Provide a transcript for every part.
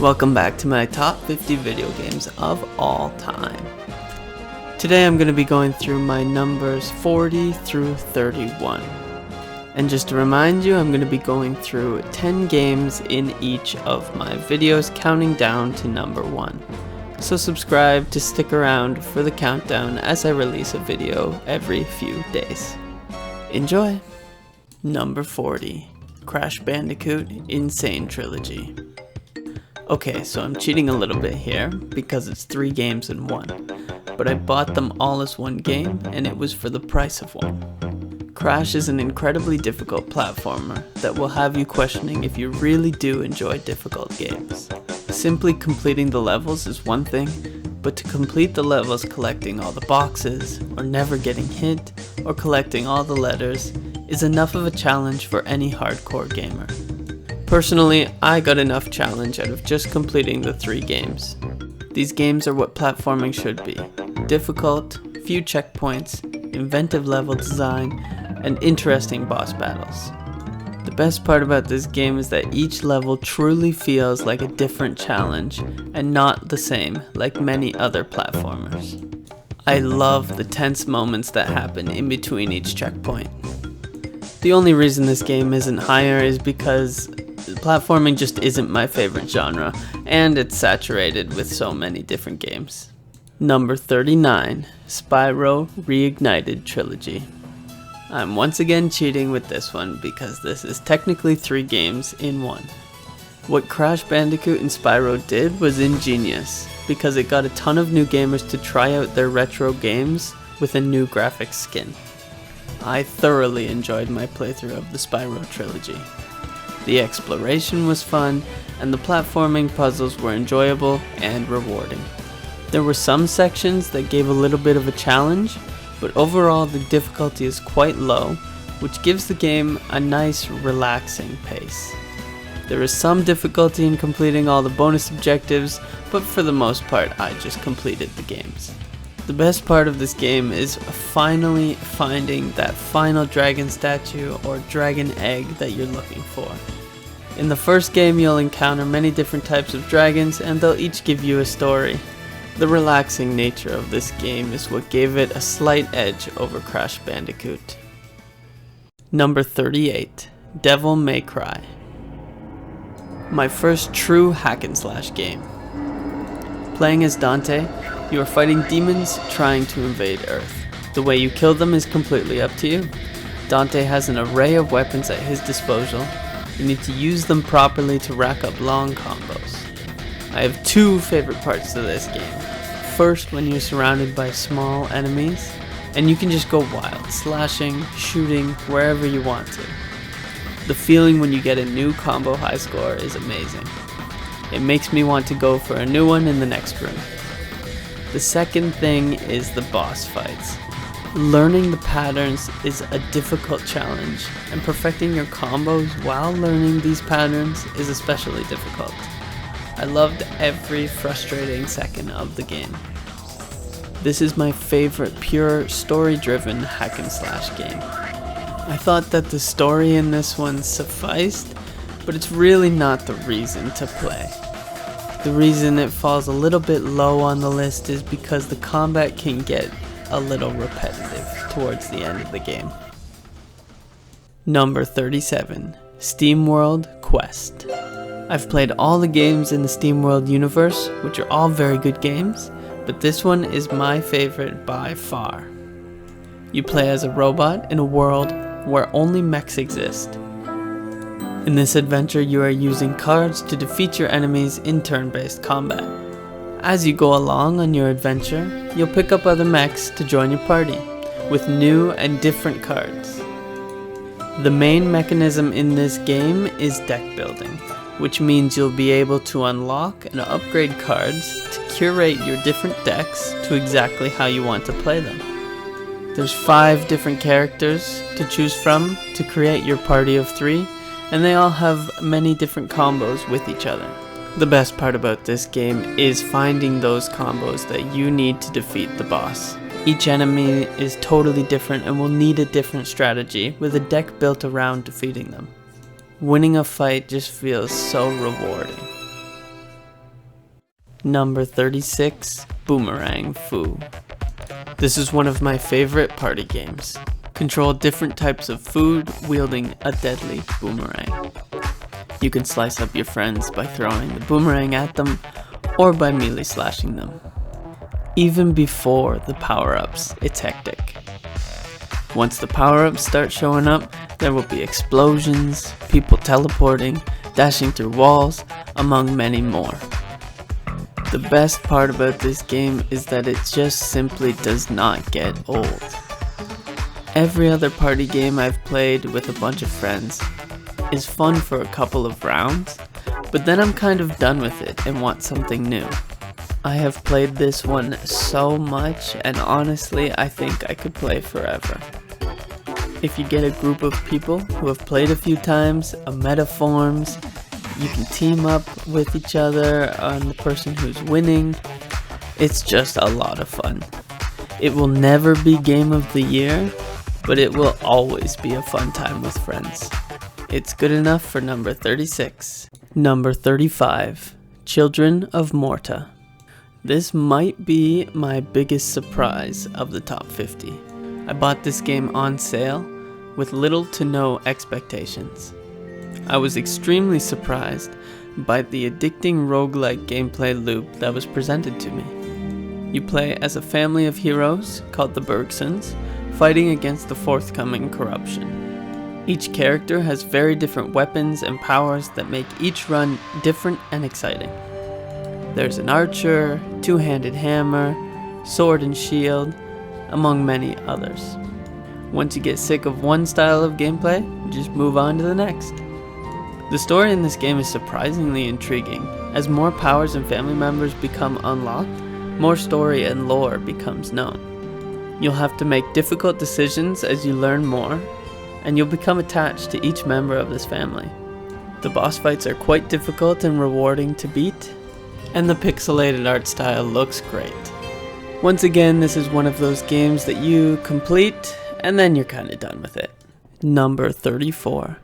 Welcome back to my top 50 video games of all time. Today I'm going to be going through my numbers 40 through 31. And just to remind you, I'm going to be going through 10 games in each of my videos, counting down to number 1. So subscribe to stick around for the countdown as I release a video every few days. Enjoy! Number 40, Crash Bandicoot N. Sane Trilogy. Okay, so I'm cheating a little bit here because it's 3 games in one, but I bought them all as one game and it was for the price of one. Crash is an incredibly difficult platformer that will have you questioning if you really do enjoy difficult games. Simply completing the levels is one thing, but to complete the levels collecting all the boxes, or never getting hit, or collecting all the letters is enough of a challenge for any hardcore gamer. Personally, I got enough challenge out of just completing the 3 games. These games are what platforming should be. Difficult, few checkpoints, inventive level design, and interesting boss battles. The best part about this game is that each level truly feels like a different challenge and not the same like many other platformers. I love the tense moments that happen in between each checkpoint. The only reason this game isn't higher is because platforming just isn't my favorite genre, and it's saturated with so many different games. Number 39, Spyro Reignited Trilogy. I'm once again cheating with this one because this is technically 3 games in one. What Crash Bandicoot and Spyro did was ingenious because it got a ton of new gamers to try out their retro games with a new graphics skin. I thoroughly enjoyed my playthrough of the Spyro trilogy. The exploration was fun, and the platforming puzzles were enjoyable and rewarding. There were some sections that gave a little bit of a challenge, but overall the difficulty is quite low, which gives the game a nice, relaxing pace. There is some difficulty in completing all the bonus objectives, but for the most part I just completed the games. The best part of this game is finally finding that final dragon statue or dragon egg that you're looking for. In the first game you'll encounter many different types of dragons and they'll each give you a story. The relaxing nature of this game is what gave it a slight edge over Crash Bandicoot. Number 38, Devil May Cry. My first true hack and slash game. Playing as Dante, you are fighting demons trying to invade Earth. The way you kill them is completely up to you. Dante has an array of weapons at his disposal. You need to use them properly to rack up long combos. I have 2 favorite parts to this game. First, when you're surrounded by small enemies, and you can just go wild, slashing, shooting, wherever you want to. The feeling when you get a new combo high score is amazing. It makes me want to go for a new one in the next room. The second thing is the boss fights. Learning the patterns is a difficult challenge, and perfecting your combos while learning these patterns is especially difficult. I loved every frustrating second of the game. This is my favorite pure story-driven hack and slash game. I thought that the story in this one sufficed, but it's really not the reason to play. The reason it falls a little bit low on the list is because the combat can get a little repetitive towards the end of the game. Number 37, SteamWorld Quest. I've played all the games in the SteamWorld universe, which are all very good games, but this one is my favorite by far. You play as a robot in a world where only mechs exist. In this adventure, you are using cards to defeat your enemies in turn-based combat. As you go along on your adventure, you'll pick up other mechs to join your party, with new and different cards. The main mechanism in this game is deck building, which means you'll be able to unlock and upgrade cards to curate your different decks to exactly how you want to play them. There's 5 different characters to choose from to create your party of 3, and they all have many different combos with each other. The best part about this game is finding those combos that you need to defeat the boss. Each enemy is totally different and will need a different strategy with a deck built around defeating them. Winning a fight just feels so rewarding. Number 36, Boomerang Fu. This is one of my favorite party games. Control different types of food wielding a deadly boomerang. You can slice up your friends by throwing the boomerang at them or by melee slashing them. Even before the power-ups, it's hectic. Once the power-ups start showing up, there will be explosions, people teleporting, dashing through walls, among many more. The best part about this game is that it just simply does not get old. Every other party game I've played with a bunch of friends is fun for a couple of rounds, but then I'm kind of done with it and want something new. I have played this one so much, and honestly I think I could play forever. If you get a group of people who have played a few times, a meta forms, you can team up with each other on the person who's winning. It's just a lot of fun. It will never be Game of the Year, but it will always be a fun time with friends. It's good enough for number 36. Number 35, Children of Morta. This might be my biggest surprise of the top 50. I bought this game on sale with little to no expectations. I was extremely surprised by the addicting roguelike gameplay loop that was presented to me. You play as a family of heroes called the Bergsons, fighting against the forthcoming corruption. Each character has very different weapons and powers that make each run different and exciting. There's an archer, two-handed hammer, sword and shield, among many others. Once you get sick of one style of gameplay, just move on to the next. The story in this game is surprisingly intriguing. As more powers and family members become unlocked, more story and lore becomes known. You'll have to make difficult decisions as you learn more, and you'll become attached to each member of this family. The boss fights are quite difficult and rewarding to beat, and the pixelated art style looks great. Once again, this is one of those games that you complete, and then you're kinda done with it. Number 34.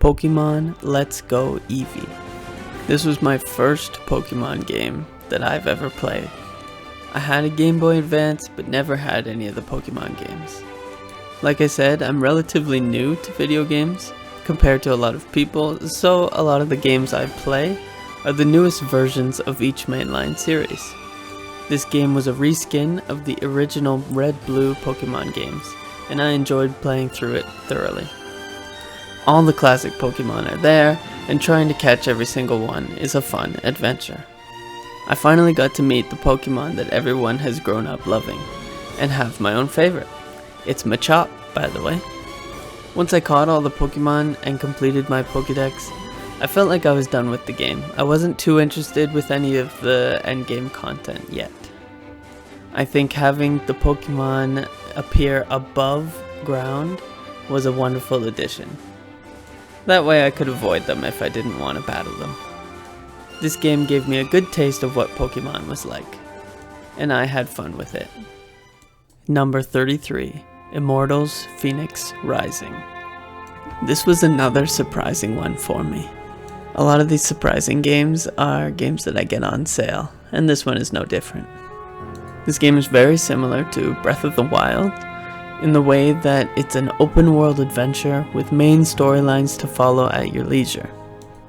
Pokemon Let's Go Eevee. This was my first Pokemon game that I've ever played. I had a Game Boy Advance, but never had any of the Pokemon games. Like I said, I'm relatively new to video games compared to a lot of people, so a lot of the games I play are the newest versions of each mainline series. This game was a reskin of the original Red-Blue Pokemon games, and I enjoyed playing through it thoroughly. All the classic Pokemon are there, and trying to catch every single one is a fun adventure. I finally got to meet the Pokemon that everyone has grown up loving, and have my own favorite. It's Machop, by the way. Once I caught all the Pokemon and completed my Pokédex, I felt like I was done with the game. I wasn't too interested with any of the endgame content yet. I think having the Pokemon appear above ground was a wonderful addition. That way I could avoid them if I didn't want to battle them. This game gave me a good taste of what Pokemon was like, and I had fun with it. Number 33, Immortals Fenyx Rising. This was another surprising one for me. A lot of these surprising games are games that I get on sale, and this one is no different. This game is very similar to Breath of the Wild, in the way that it's an open world adventure with main storylines to follow at your leisure.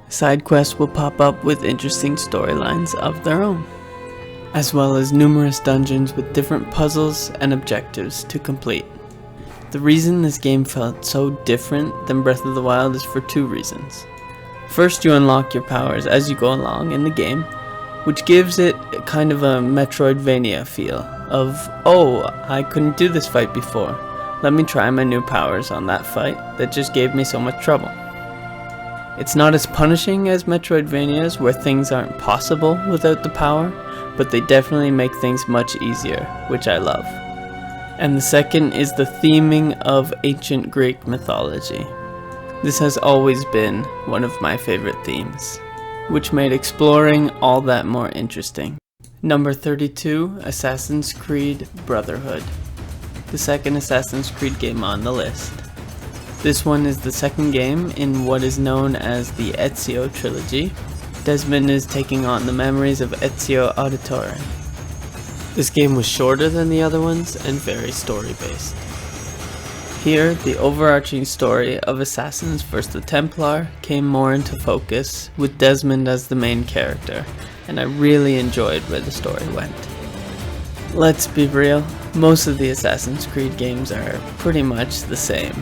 Side quests will pop up with interesting storylines of their own, as well as numerous dungeons with different puzzles and objectives to complete. The reason this game felt so different than Breath of the Wild is for two reasons. First, you unlock your powers as you go along in the game, which gives it kind of a Metroidvania feel of, oh, I couldn't do this fight before. Let me try my new powers on that fight that just gave me so much trouble. It's not as punishing as Metroidvanias where things aren't possible without the power, but they definitely make things much easier, which I love. And the second is the theming of ancient Greek mythology. This has always been one of my favorite themes, which made exploring all that more interesting. Number 32, Assassin's Creed Brotherhood. The second Assassin's Creed game on the list. This one is the second game in what is known as the Ezio trilogy, Desmond is taking on the memories of Ezio Auditore. This game was shorter than the other ones and very story-based. Here, the overarching story of Assassins vs. the Templar came more into focus, with Desmond as the main character, and I really enjoyed where the story went. Let's be real, most of the Assassin's Creed games are pretty much the same,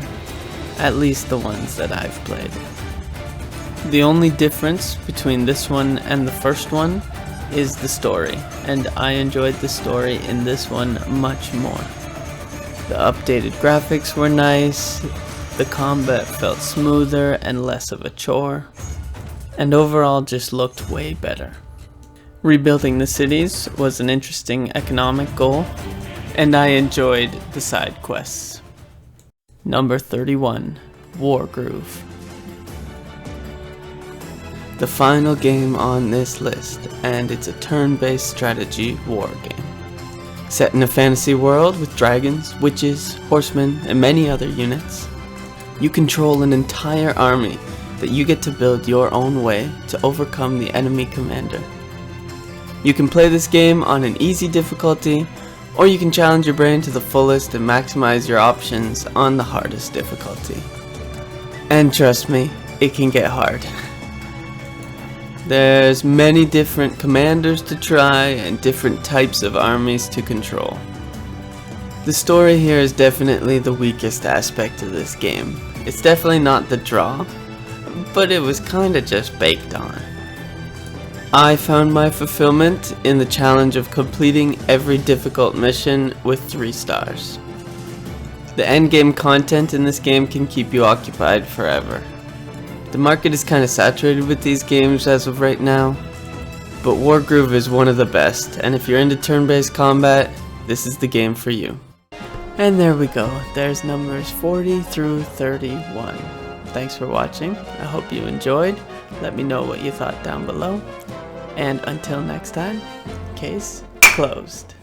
at least the ones that I've played. The only difference between this one and the first one is the story, and I enjoyed the story in this one much more. The updated graphics were nice, the combat felt smoother and less of a chore, and overall just looked way better. Rebuilding the cities was an interesting economic goal, and I enjoyed the side quests. Number 31, Wargroove. The final game on this list, and it's a turn-based strategy war game. Set in a fantasy world with dragons, witches, horsemen, and many other units, you control an entire army that you get to build your own way to overcome the enemy commander. You can play this game on an easy difficulty, or you can challenge your brain to the fullest and maximize your options on the hardest difficulty. And trust me, it can get hard. There's many different commanders to try and different types of armies to control. The story here is definitely the weakest aspect of this game. It's definitely not the draw, but it was kinda just baked on. I found my fulfillment in the challenge of completing every difficult mission with 3 stars. The endgame content in this game can keep you occupied forever. The market is kind of saturated with these games as of right now, but Wargroove is one of the best, and if you're into turn-based combat, this is the game for you. And there we go, there's numbers 40 through 31. Thanks for watching, I hope you enjoyed. Let me know what you thought down below, and until next time, case closed.